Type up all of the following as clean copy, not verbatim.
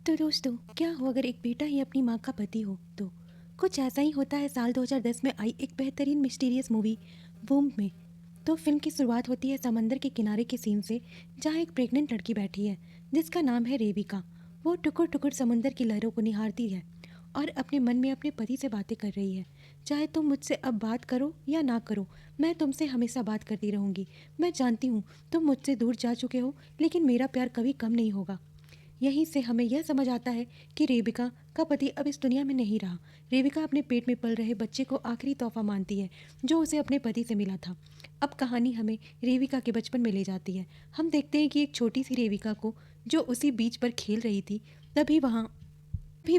तो दोस्तों, क्या हो अगर एक बेटा ही अपनी माँ का पति हो तो कुछ ऐसा ही होता है। साल 2010 में आई एक बेहतरीन मिस्टीरियस मूवी वूम में। तो फिल्म की शुरुआत होती है समंदर के किनारे के सीन से, जहाँ एक प्रेग्नेंट लड़की बैठी है जिसका नाम है रेविका। वो टुकुर टुकुर समंदर की लहरों को निहारती है और अपने मन में अपने पति से बातें कर रही है। चाहे तुम मुझसे अब बात करो या ना करो, मैं तुमसे हमेशा बात करती रहूंगी। मैं जानती हूँ तुम मुझसे दूर जा चुके हो, लेकिन मेरा प्यार कभी कम नहीं होगा। यहीं से हमें यह समझ आता है कि रेबिका का पति अब इस दुनिया में नहीं रहा। रेबिका अपने पेट में पल रहे बच्चे को आखिरी तोहफा मानती है जो उसे अपने पति से मिला था। अब कहानी हमें रेबिका के बचपन में ले जाती है। हम देखते हैं कि एक छोटी सी रेबिका को, जो उसी बीच पर खेल रही थी, तभी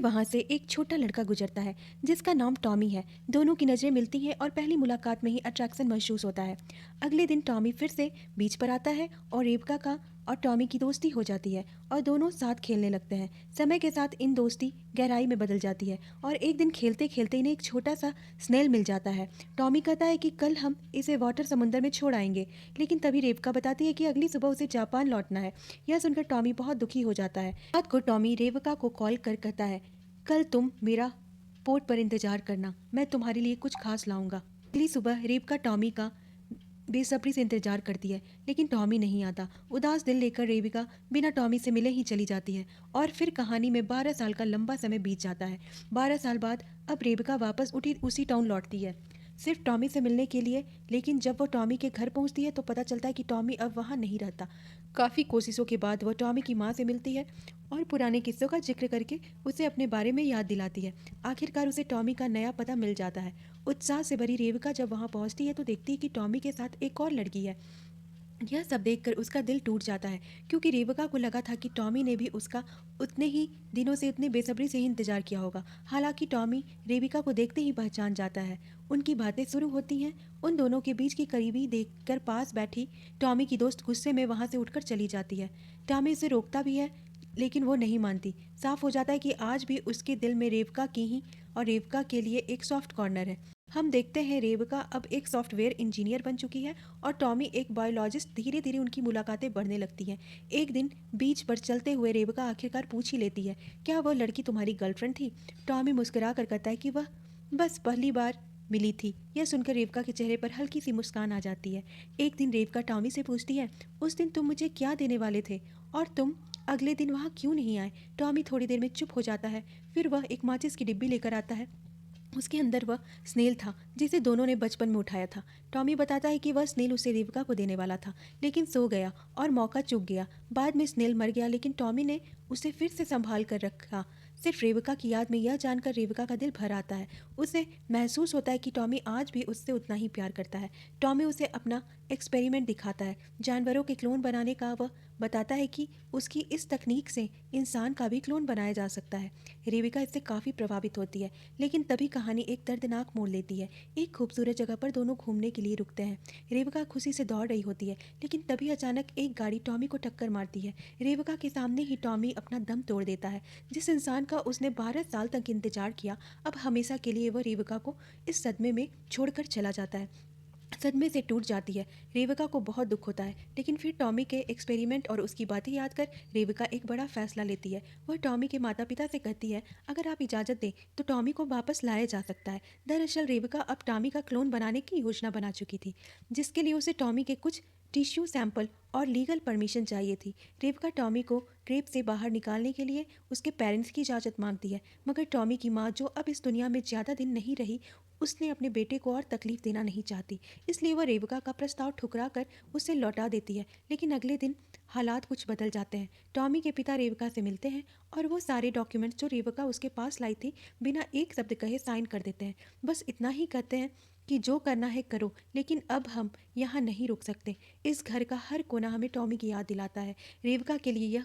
वहाँ से एक छोटा लड़का गुजरता है जिसका नाम टॉमी है। दोनों की नज़रें मिलती हैं और पहली मुलाकात में ही अट्रैक्शन महसूस होता है। अगले दिन टॉमी फिर से बीच पर आता है और रेबिका का और टॉमी की दोस्ती हो जाती है और दोनों साथ खेलने लगते हैं। समय के साथ इन दोस्ती गहराई में बदल जाती है और एक दिन खेलते खेलते इन्हें एक छोटा सा स्नेल मिल जाता है। टॉमी कहता है कि कल हम इसे वाटर समुंदर में छोड़ आएंगे, लेकिन तभी रेबिका बताती है कि अगली सुबह उसे जापान लौटना है। यह सुनकर टॉमी बहुत दुखी हो जाता है। रात को टॉमी रेबिका को कॉल कर कहता है, कल तुम मेरा पोर्ट पर इंतजार करना, मैं तुम्हारे लिए कुछ खास लाऊंगा। अगली सुबह रेबिका टॉमी का बेसब्री से इंतजार करती है, लेकिन टॉमी नहीं आता। उदास दिल लेकर रेबिका बिना टॉमी से मिले ही चली जाती है और फिर कहानी में 12 साल का लंबा समय बीत जाता है। 12 साल बाद अब रेबिका वापस उठी उसी टाउन लौटती है, सिर्फ टॉमी से मिलने के लिए। लेकिन जब वो टॉमी के घर पहुंचती है तो पता चलता है कि टॉमी अब वहाँ नहीं रहता। काफ़ी कोशिशों के बाद वह टॉमी की माँ से मिलती है और पुराने किस्सों का जिक्र करके उसे अपने बारे में याद दिलाती है। आखिरकार उसे टॉमी का नया पता मिल जाता है। उत्साह से भरी रेविका जब वहाँ पहुँचती है तो देखती है कि टॉमी के साथ एक और लड़की है। यह सब देखकर उसका दिल टूट जाता है, क्योंकि रेविका को लगा था कि टॉमी ने भी उसका उतने ही दिनों से उतने बेसब्री से ही इंतजार किया होगा। हालांकि टॉमी रेविका को देखते ही पहचान जाता है। उनकी बातें शुरू होती हैं। उन दोनों के बीच की करीबी देखकर पास बैठी टॉमी की दोस्त गुस्से में वहाँ से उठकर चली जाती है। टॉमी उसे रोकता भी है, लेकिन वो नहीं मानती। साफ हो जाता है कि आज भी उसके दिल में रेविका की ही और रेविका के लिए एक सॉफ्ट कॉर्नर है। हम देखते हैं रेबिका अब एक सॉफ्टवेयर इंजीनियर बन चुकी है और टॉमी एक बायोलॉजिस्ट। धीरे धीरे उनकी मुलाकातें बढ़ने लगती हैं। एक दिन बीच पर चलते हुए रेबिका आखिरकार पूछ ही लेती है, क्या वह लड़की तुम्हारी गर्लफ्रेंड थी? टॉमी मुस्कुरा कर कहता है कि वह बस पहली बार मिली थी। यह सुनकर रेबिका के चेहरे पर हल्की सी मुस्कान आ जाती है। एक दिन रेबिका टॉमी से पूछती है, उस दिन तुम मुझे क्या देने वाले थे और तुम अगले दिन वहाँ क्यों नहीं आए? टॉमी थोड़ी देर में चुप हो जाता है। फिर वह एक माचिस की डिब्बी लेकर आता है। उसके अंदर वह स्नेल था जिसे दोनों ने बचपन में उठाया था। टॉमी बताता है कि वह स्नेल उसे रेविका को देने वाला था, लेकिन सो गया और मौका चूक गया। बाद में स्नेल मर गया, लेकिन टॉमी ने उसे फिर से संभाल कर रखा। सिर्फ रेविका की याद में। यह जानकर रेविका का दिल भर आता है। उसे महसूस होता है कि टॉमी आज भी उससे उतना ही प्यार करता है। टॉमी उसे अपना एक्सपेरिमेंट दिखाता है, जानवरों के क्लोन बनाने का। वह बताता है कि उसकी इस तकनीक से इंसान का भी क्लोन बनाया जा सकता है। रेविका इससे काफ़ी प्रभावित होती है, लेकिन तभी कहानी एक दर्दनाक मोड़ लेती है। एक खूबसूरत जगह पर दोनों घूमने के लिए रुकते हैं। रेविका खुशी से दौड़ रही होती है, लेकिन तभी अचानक एक गाड़ी टॉमी को टक्कर मारती है। रेविका के सामने ही टॉमी अपना दम तोड़ देता है। जिस इंसान का उसने 12 साल तक इंतजार किया, अब हमेशा के लिए वह रेविका को इस सदमे में छोड़कर चला जाता है। सदमे से टूट जाती है। रेविका को बहुत दुख होता है, लेकिन फिर टॉमी के एक्सपेरिमेंट और उसकी बातें याद कर रेविका एक बड़ा फैसला लेती है। वह टॉमी के माता पिता से कहती है, अगर आप इजाज़त दें तो टॉमी को वापस लाया जा सकता है। दरअसल रेविका अब टॉमी का क्लोन बनाने की योजना बना चुकी थी, जिसके लिए उसे टॉमी के कुछ टिश्यू सैंपल और लीगल परमिशन चाहिए थी। रेविका टॉमी को क्रेप से बाहर निकालने के लिए उसके पेरेंट्स की इजाज़त मांगती है, मगर टॉमी की माँ, जो अब इस दुनिया में ज़्यादा दिन नहीं रही, उसने अपने बेटे को और तकलीफ देना नहीं चाहती। इसलिए वह रेविका का प्रस्ताव ठुकरा कर उसे लौटा देती है। लेकिन अगले दिन हालात कुछ बदल जाते हैं। टॉमी के पिता रेविका से मिलते हैं और वो सारे डॉक्यूमेंट्स जो रेविका उसके पास लाई थी बिना एक शब्द कहे साइन कर देते हैं। बस इतना ही कहते हैं कि जो करना है करो, लेकिन अब हम यहाँ नहीं रुक सकते। इस घर का हर कोना हमें टॉमी की याद दिलाता है। रेविका के लिए यह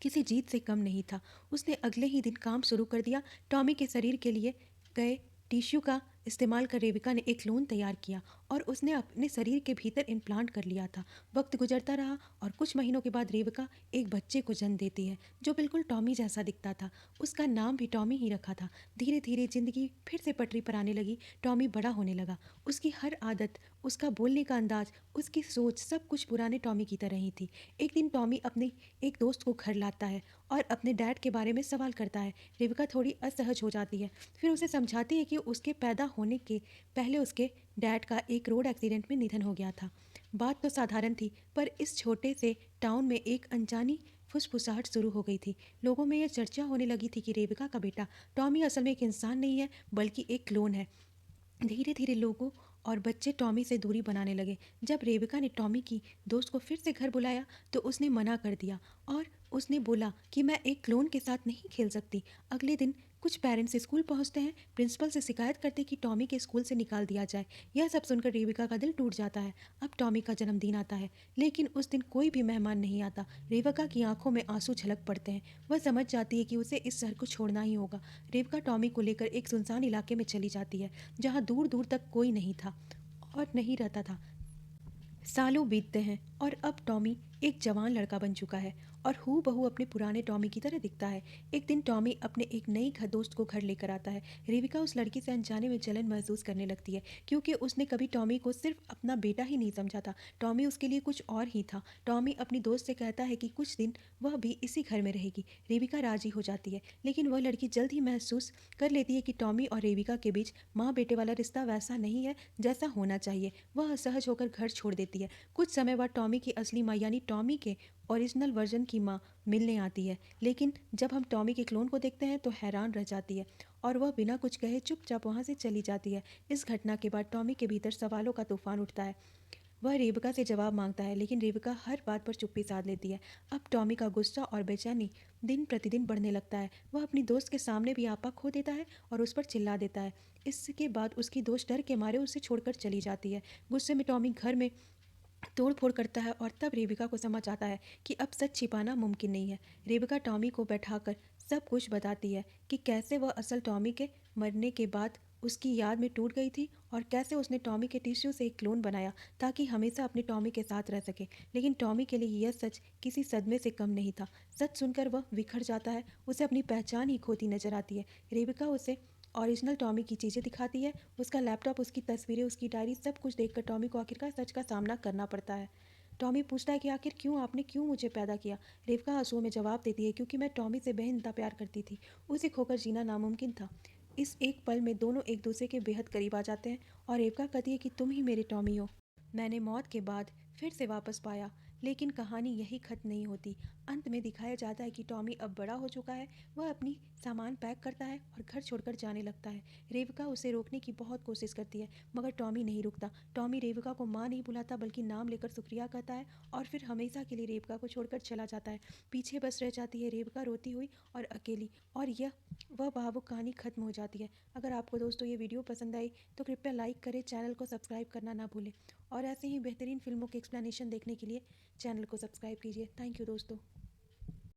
किसी जीत से कम नहीं था। उसने अगले ही दिन काम शुरू कर दिया। टॉमी के शरीर के लिए गए टिश्यू का इस्तेमाल कर रेविका ने एक क्लोन तैयार किया और उसने अपने शरीर के भीतर इम्प्लांट कर लिया था। वक्त गुजरता रहा और कुछ महीनों के बाद रेबिका एक बच्चे को जन्म देती है जो बिल्कुल टॉमी जैसा दिखता था। उसका नाम भी टॉमी ही रखा था। धीरे धीरे जिंदगी फिर से पटरी पर आने लगी। टॉमी बड़ा होने लगा। उसकी हर आदत, उसका बोलने का अंदाज, उसकी सोच सब कुछ पुराने टॉमी की तरह ही थी। एक दिन टॉमी अपने एक दोस्त को घर लाता है और अपने डैड के बारे में सवाल करता है। रेबिका थोड़ी असहज हो जाती है। फिर उसे समझाती है कि उसके पैदा होने के पहले उसके डैड का एक रोड एक्सीडेंट में निधन हो गया था। बात तो साधारण थी, पर इस छोटे से टाउन में एक अनजानी फुसफुसाहट शुरू हो गई थी। लोगों में यह चर्चा होने लगी थी कि रेबिका का बेटा टॉमी असल में एक इंसान नहीं है, बल्कि एक क्लोन है। धीरे धीरे लोगों और बच्चे टॉमी से दूरी बनाने लगे। जब रेबिका ने टॉमी की दोस्त को फिर से घर बुलाया तो उसने मना कर दिया और उसने बोला कि मैं एक क्लोन के साथ नहीं खेल सकती। अगले दिन कुछ पेरेंट्स स्कूल पहुंचते हैं, प्रिंसिपल से शिकायत करते कि टॉमी के स्कूल से निकाल दिया जाए। यह सब सुनकर रेबिका का दिल टूट जाता है। अब टॉमी का जन्मदिन आता है, लेकिन उस दिन कोई भी मेहमान नहीं आता। रेबिका की आंखों में आंसू छलक पड़ते हैं। वह समझ जाती है कि उसे इस शहर को छोड़ना ही होगा। रेबिका टॉमी को लेकर एक सुनसान इलाके में चली जाती है जहाँ दूर दूर तक कोई नहीं था और नहीं रहता था। सालों बीतते हैं और अब टॉमी एक जवान लड़का बन चुका है और हूबहू अपने पुराने टॉमी की तरह दिखता है। एक दिन टॉमी अपने एक नई दोस्त को घर लेकर आता है। रेबिका उस लड़की से अनजाने में जलन महसूस करने लगती है, क्योंकि उसने कभी टॉमी को सिर्फ अपना बेटा ही नहीं समझा था। टॉमी उसके लिए कुछ और ही था। टॉमी अपनी दोस्त से कहता है कि कुछ दिन वह भी इसी घर में रहेगी। रेबिका राजी हो जाती है, लेकिन वह लड़की जल्द ही महसूस कर लेती है कि टॉमी और रेबिका के बीच माँ बेटे वाला रिश्ता वैसा नहीं है जैसा होना चाहिए। वह असहज होकर घर छोड़ देती है। कुछ समय बाद टॉमी की असली माँ यानी टॉमी के ओरिजिनल वर्जन की माँ मिलने आती है, लेकिन जब हम टॉमी के क्लोन को देखते हैं तो हैरान रह जाती है और वह बिना कुछ कहे चुपचाप वहाँ से चली जाती है। इस घटना के बाद टॉमी के भीतर सवालों का तूफान उठता है। वह रेबिका से जवाब मांगता है, लेकिन रेबिका हर बात पर चुप्पी साध लेती है। अब टॉमी का गुस्सा और बेचैनी दिन प्रतिदिन बढ़ने लगता है। वह अपनी दोस्त के सामने भी आपा खो देता है और उस पर चिल्ला देता है। इसके बाद उसकी दोस्त डर के मारे उसे छोड़कर चली जाती है। गुस्से में टॉमी घर में तोड़ फोड़ करता है और तब रेबिका को समझ आता है कि अब सच छिपाना मुमकिन नहीं है। रेबिका टॉमी को बैठाकर सब कुछ बताती है कि कैसे वह असल टॉमी के मरने के बाद उसकी याद में टूट गई थी और कैसे उसने टॉमी के टिश्यू से एक क्लोन बनाया ताकि हमेशा अपने टॉमी के साथ रह सके। लेकिन टॉमी के लिए यह सच किसी सदमे से कम नहीं था। सच सुनकर वह बिखर जाता है। उसे अपनी पहचान ही खोती नजर आती है। रेबिका उसे ओरिजिनल टॉमी की चीज़ें दिखाती है, उसका लैपटॉप, उसकी तस्वीरें, उसकी डायरी, सब कुछ देखकर टॉमी को आखिरकार सच का सामना करना पड़ता है। टॉमी पूछता है कि आखिर क्यों मुझे पैदा किया। रेबिका आंसुओं में जवाब देती है, क्योंकि मैं टॉमी से बेइंतहा प्यार करती थी। उसे खोकर जीना नामुमकिन था। इस एक पल में दोनों एक दूसरे के बेहद करीब आ जाते हैं और रेबिका कहती है कि तुम ही मेरे टॉमी हो। मैंने मौत के बाद फिर से वापस पाया। लेकिन कहानी यही खत्म नहीं होती। अंत में दिखाया जाता है कि टॉमी अब बड़ा हो चुका है। वह अपनी सामान पैक करता है और घर छोड़कर जाने लगता है। रेबिका उसे रोकने की बहुत कोशिश करती है, मगर टॉमी नहीं रुकता। टॉमी रेबिका को माँ नहीं बुलाता, बल्कि नाम लेकर शुक्रिया कहता है और फिर हमेशा के लिए रेबिका को छोड़कर चला जाता है। पीछे बस रह जाती है रेबिका, रोती हुई और अकेली, और यह वह भावुक कहानी खत्म हो जाती है। अगर आपको दोस्तों ये वीडियो पसंद आई तो कृपया लाइक करें, चैनल को सब्सक्राइब करना ना भूलें और ऐसे ही बेहतरीन फिल्मों के एक्सप्लेनेशन देखने के लिए चैनल को सब्सक्राइब कीजिए। थैंक यू दोस्तों।